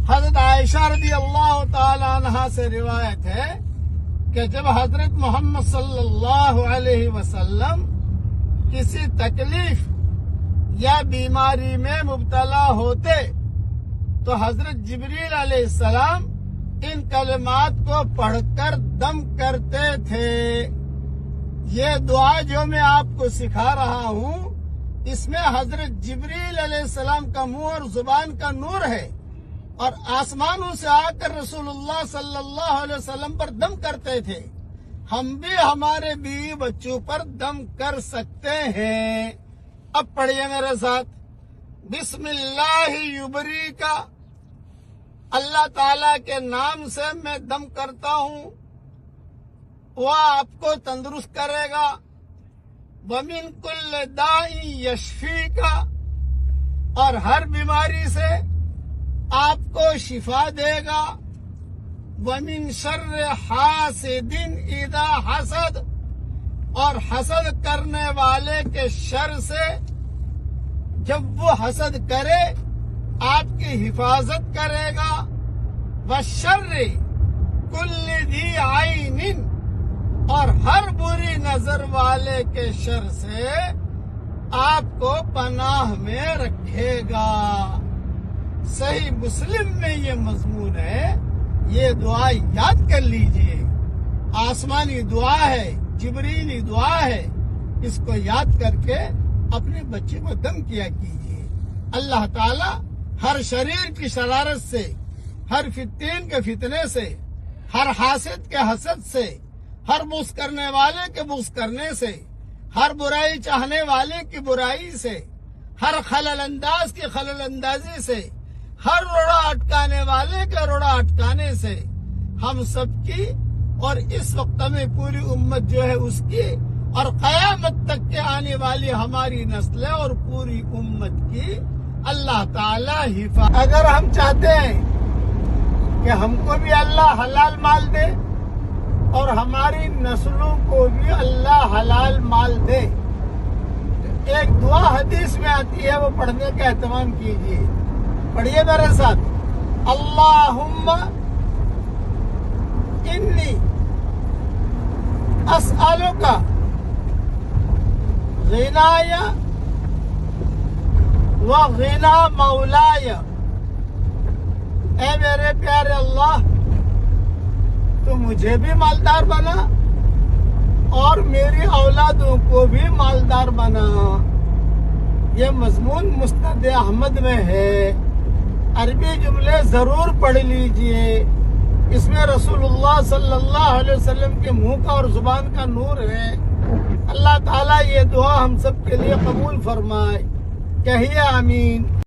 حضرت عائشہ رضی اللہ تعالی عنہا سے روایت ہے کہ جب حضرت محمد صلی اللہ علیہ وسلم کسی تکلیف یا بیماری میں مبتلا ہوتے تو حضرت جبریل علیہ السلام ان کلمات کو پڑھ کر دم کرتے تھے۔ یہ دعا جو میں آپ کو سکھا رہا ہوں اس میں حضرت جبریل علیہ السلام کا منہ اور زبان کا نور ہے، اور آسمانوں سے آ کر رسول اللہ صلی اللہ علیہ وسلم پر دم کرتے تھے۔ ہم بھی ہمارے بیوی بچوں پر دم کر سکتے ہیں۔ اب پڑھیے میرے ساتھ، بسم اللہ یبری کا، اللہ تعالیٰ کے نام سے میں دم کرتا ہوں، وہ آپ کو تندرست کرے گا۔ وَمِن كُلِّ دَاءٍ يَشْفِيكَ، اور ہر بیماری سے آپ کو شفا دے گا۔ وَمِن شَرِّ حَاسِدٍ إِذَا حَسَدَ، اور حسد کرنے والے کے شر سے جب وہ حسد کرے آپ کی حفاظت کرے گا۔ وَالشَّرِّ كُلِّ ذِي عَيْنٍ، اور ہر بری نظر والے کے شر سے آپ کو پناہ میں رکھے گا۔ صحیح مسلم میں یہ مضمون ہے، یہ دعا یاد کر لیجئے۔ آسمانی دعا ہے، جبریلی دعا ہے، اس کو یاد کر کے اپنے بچے کو دم کیا کیجئے۔ اللہ تعالی ہر شریر کی شرارت سے، ہر فتین کے فتنے سے، ہر حاسد کے حسد سے، ہر بغض کرنے والے کے بغض کرنے سے، ہر برائی چاہنے والے کی برائی سے، ہر خلل انداز کی خلل اندازی سے، ہر روڑا اٹکانے والے کے روڑا اٹکانے سے ہم سب کی اور اس وقت میں پوری امت جو ہے اس کی اور قیامت تک کے آنے والی ہماری نسلیں اور پوری امت کی اللہ تعالی حفاظت۔ اگر ہم چاہتے ہیں کہ ہم کو بھی اللہ حلال مال دے اور ہماری نسلوں کو بھی اللہ حلال مال دے، ایک دعا حدیث میں آتی ہے، وہ پڑھنے کا اہتمام کیجیے۔ پڑھیے میرے ساتھ، اللہم انی اسألک غنایا وغنا مولایا۔ اے میرے پیارے اللہ، تو مجھے بھی مالدار بنا اور میری اولادوں کو بھی مالدار بنا۔ یہ مضمون مسند احمد میں ہے، عربی جملے ضرور پڑھ لیجئے۔ اس میں رسول اللہ صلی اللہ علیہ وسلم کے منہ کا اور زبان کا نور ہے۔ اللہ تعالیٰ یہ دعا ہم سب کے لیے قبول فرمائے، کہیے آمین۔